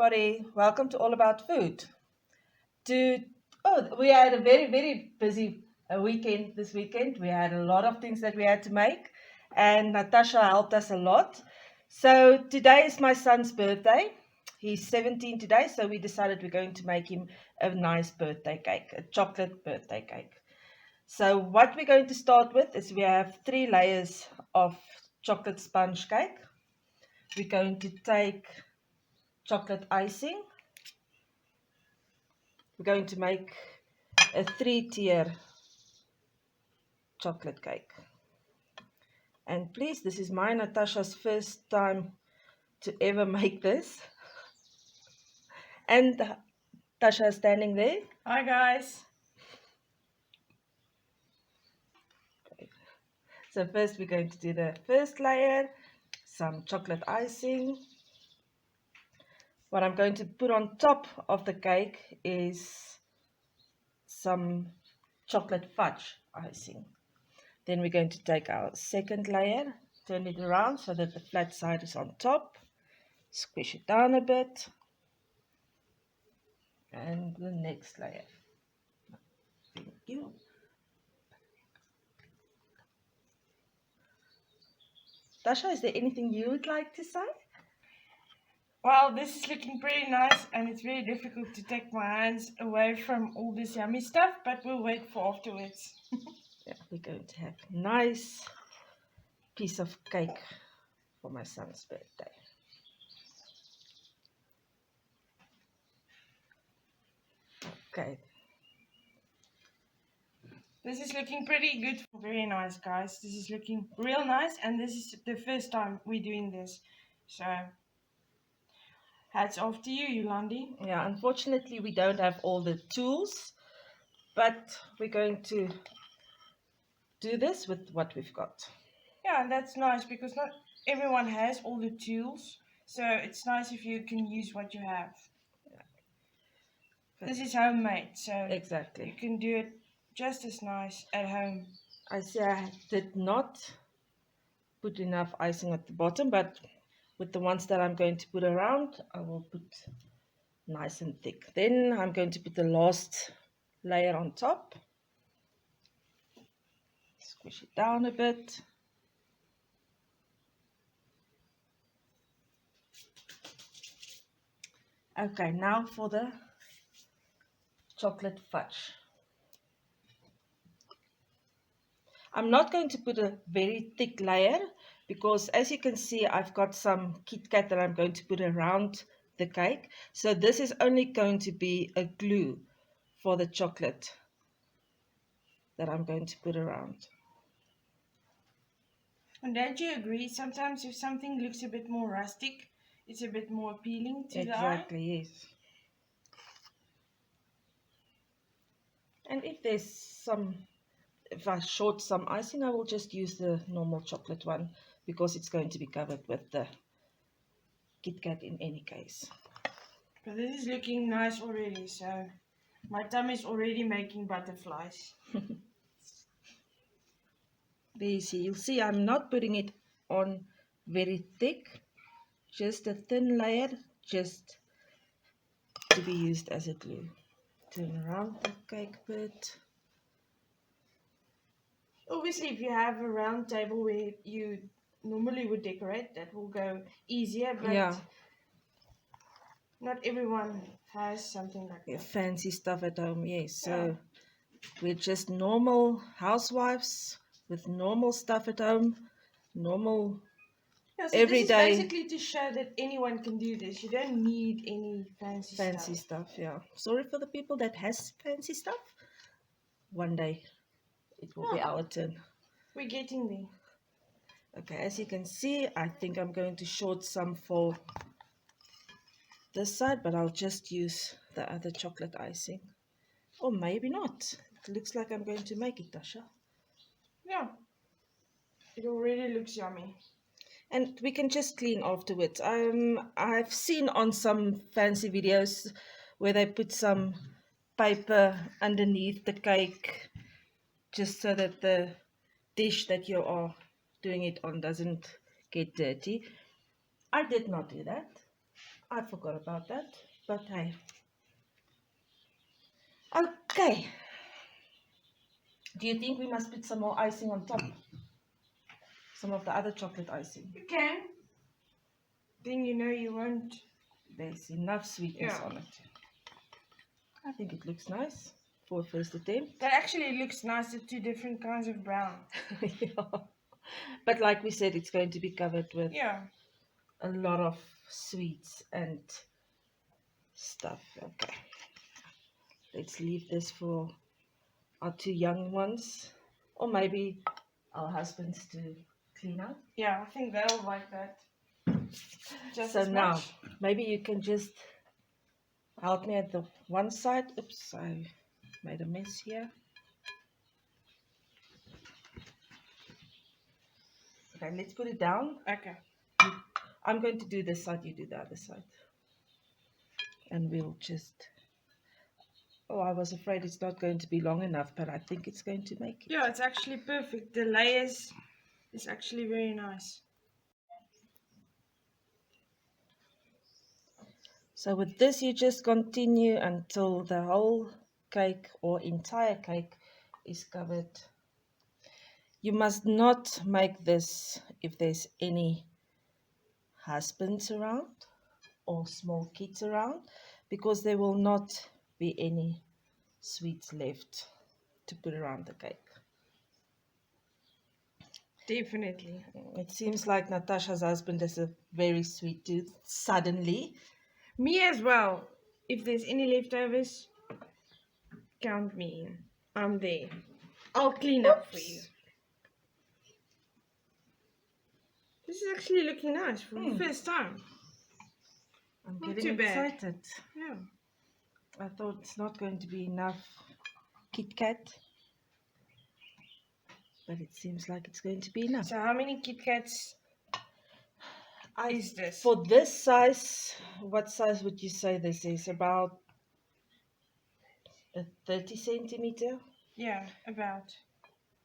everybody. Welcome to All About Food. We had a very busy weekend this weekend. We had a lot of things that we had to make, and Natasha helped us a lot. So today is my son's birthday. He's 17 today, so we decided we're going to make him a nice birthday cake, a chocolate birthday cake. So what we're going to start with is we have 3 layers of chocolate sponge cake. We're going to take chocolate icing. We're going to make a 3-tier chocolate cake. And please, this is my Natasha's first time to ever make this. And Natasha is standing there. Hi guys. So first we're going to do the first layer, some chocolate icing. What I'm going to put on top of the cake is some chocolate fudge icing. Then we're going to take our second layer, turn it around so that the flat side is on top, squish it down a bit, and the next layer. Thank you. Tasha, is there anything you would like to say? Well, this is looking pretty nice and it's very difficult to take my hands away from all this yummy stuff, but we'll wait for afterwards. Yeah, we're going to have a nice piece of cake for my son's birthday. Okay. This is looking pretty good. Very nice, guys. This is looking real nice and this is the first time we're doing this. So, hats off to you, Yolandi. Yeah, unfortunately we don't have all the tools, but we're going to do this with what we've got. Yeah, and that's nice because not everyone has all the tools. So, it's nice if you can use what you have. This is homemade, so Exactly. you can do it just as nice at home. I see I did not put enough icing at the bottom, but with the ones that I'm going to put around, I will put nice and thick. Then I'm going to put the last layer on top. Squish it down a bit. Okay, now for the chocolate fudge. I'm not going to put a very thick layer because as you can see I've got some KitKat that I'm going to put around the cake. So this is only going to be a glue for the chocolate that I'm going to put around. And don't you agree? Sometimes if something looks a bit more rustic, it's a bit more appealing to the eye. Exactly, yes. And if I short some icing, I will just use the normal chocolate one because it's going to be covered with the KitKat in any case. But this is looking nice already, so my tummy is already making butterflies. There you see, you'll see I'm not putting it on very thick, just a thin layer, just to be used as a glue. Turn around the cake bit. Obviously, if you have a round table where you normally would decorate, that will go easier, but Yeah, not everyone has something like that. fancy stuff at home, yes. So we're just normal housewives with normal stuff at home, normal Yeah, so every this is day basically to show that anyone can do this. You don't need any fancy stuff. Yeah. Sorry for the people that has fancy stuff. One day it will be Yeah, our turn. we're getting there. Okay, as you can see, I think I'm going to short some for this side, but I'll just use the other chocolate icing. Or maybe not. It looks like I'm going to make it, Tasha. Yeah, it already looks yummy. And we can just clean afterwards. I've seen on some fancy videos where they put some paper underneath the cake just so that the dish that you are doing it on doesn't get dirty. I did not do that. I forgot about that, but hey. Okay. Do you think we must put some more icing on top? Some of the other chocolate icing? You can. Then you know you won't. There's enough sweetness on it. I think it looks nice for a first attempt. That actually looks nice, the two different kinds of brown. Yeah. But like we said, it's going to be covered with a lot of sweets and stuff. Okay. Let's leave this for our two young ones. Or maybe our husbands to clean up. Yeah, I think they'll like that. Just so as now, much. maybe you can just help me at the one side. Oops, I made a mess here. Okay, let's put it down. Okay. I'm going to do this side, you do the other side. And we'll just... Oh, I was afraid it's not going to be long enough, but I think it's going to make it. Yeah, it's actually perfect. The layers is actually very nice. So with this, you just continue until the whole cake or entire cake is covered. You must not make this if there's any husbands around or small kids around, because there will not be any sweets left to put around the cake. Definitely. It seems like Natasha's husband is a very sweet tooth suddenly. Me as well. If there's any leftovers, count me in. I'm there. I'll clean up for you. This is actually looking nice for the first time. I'm Not getting too bad. excited. Yeah. I thought it's not going to be enough KitKat, but it seems like it's going to be enough. So how many KitKats is this? For this size, what size would you say this is? About a 30 centimeter? Yeah, about.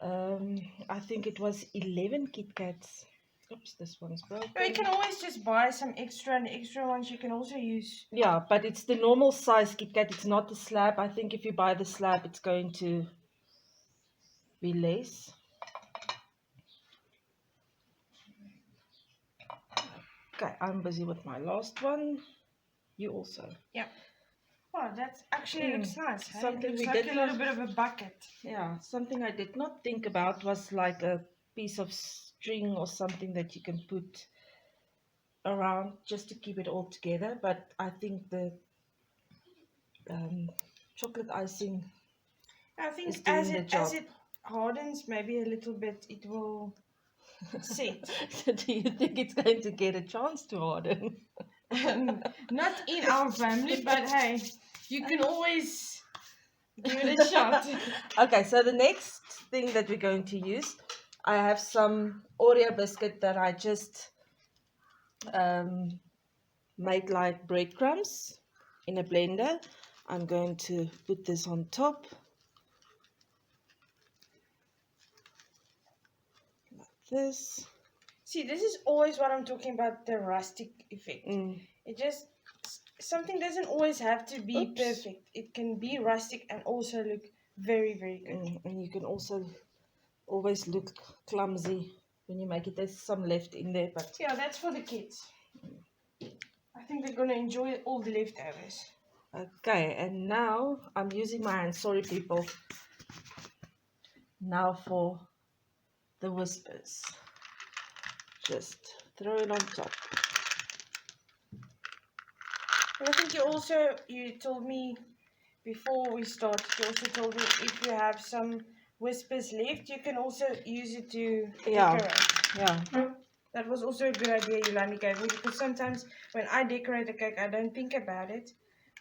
I think it was 11 KitKats. Oops, this one's broken. You can always just buy some extra, and extra ones you can also use. Yeah, but it's the normal size KitKat. It's not the slab. I think if you buy the slab, it's going to be less. Okay, I'm busy with my last one. You also. Yeah. Wow, that actually looks nice. Hey? Something It we looks like did a little bit of a bucket. Yeah, something I did not think about was like a piece of string or something that you can put around just to keep it all together. But I think the chocolate icing I think is doing the job. as it hardens maybe a little bit, it will set. So do you think it's going to get a chance to harden? Not in our family, but hey, you can always give it a shot. Okay, so the next thing that we're going to use, I have some Oreo biscuit that I just made like breadcrumbs in a blender. I'm going to put this on top. Like this. See, this is always what I'm talking about, the rustic effect. It just, something doesn't always have to be perfect. It can be rustic and also look very, very good. And you can also always look clumsy when you make it. There's some left in there, but yeah, that's for the kids. I think they're going to enjoy all the leftovers. Okay, and now I'm using my hand. Sorry, people. Now for the whispers. Just throw it on top. And I think you told me before we started, you also told me if you have some whispers left, you can also use it to decorate. Yeah. That was also a good idea Yolandi gave me, because sometimes when I decorate a cake, I don't think about it.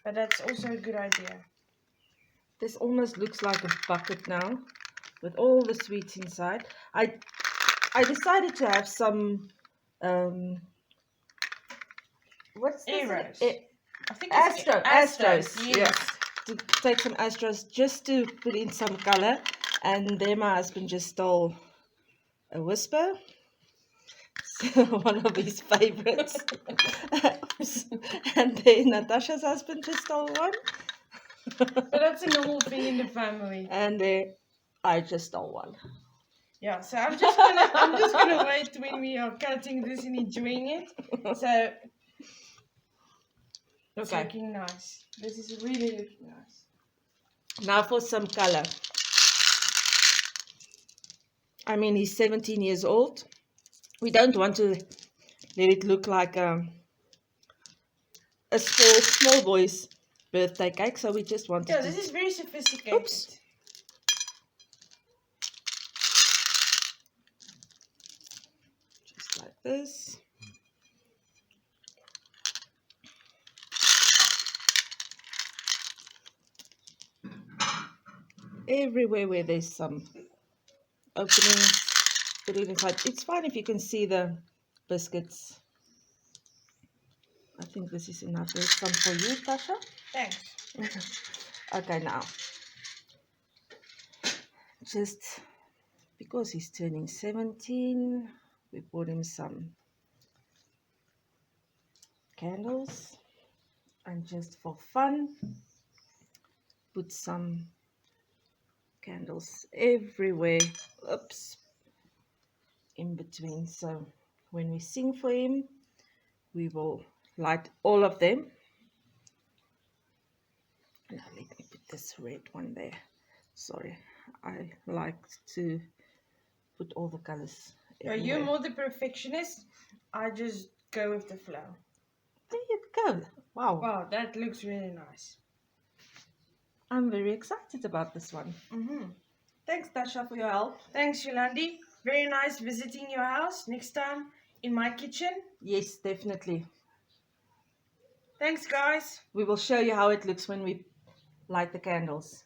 But that's also a good idea. This almost looks like a bucket now, with all the sweets inside. I decided to have some, what's this? Arrows. I think Astros. Yes. Yeah. To take some Astros just to put in some color. And there my husband just stole a whisper. One of his favorites. And then Natasha's husband just stole one. But that's a normal thing in the family. And I just stole one. Yeah, so I'm just gonna wait when we are cutting this and enjoying it. So it's Okay. looking nice. This is really looking nice. Now for some color. I mean, he's 17 years old. We don't want to let it look like a small boy's birthday cake, so we just wanted Yeah, to... this is very sophisticated. Oops. Just like this. Everywhere where there's some opening, put it inside. It's fine if you can see the biscuits. I think this is enough. There's some for you, Tasha. Thanks. Okay, now, just because he's turning 17, we bought him some candles, and just for fun, put some candles everywhere, oops, in between. So when we sing for him, we will light all of them. Now let me put this red one there. Sorry, I like to put all the colors everywhere. You're more the perfectionist. I just go with the flow. There you go. Wow. Wow, that looks really nice. I'm very excited about this one. Thanks, Tasha, for your help. Thanks, Yolandi. Very nice visiting your house. Next time in my kitchen. Yes, definitely. Thanks, guys. We will show you how it looks when we light the candles.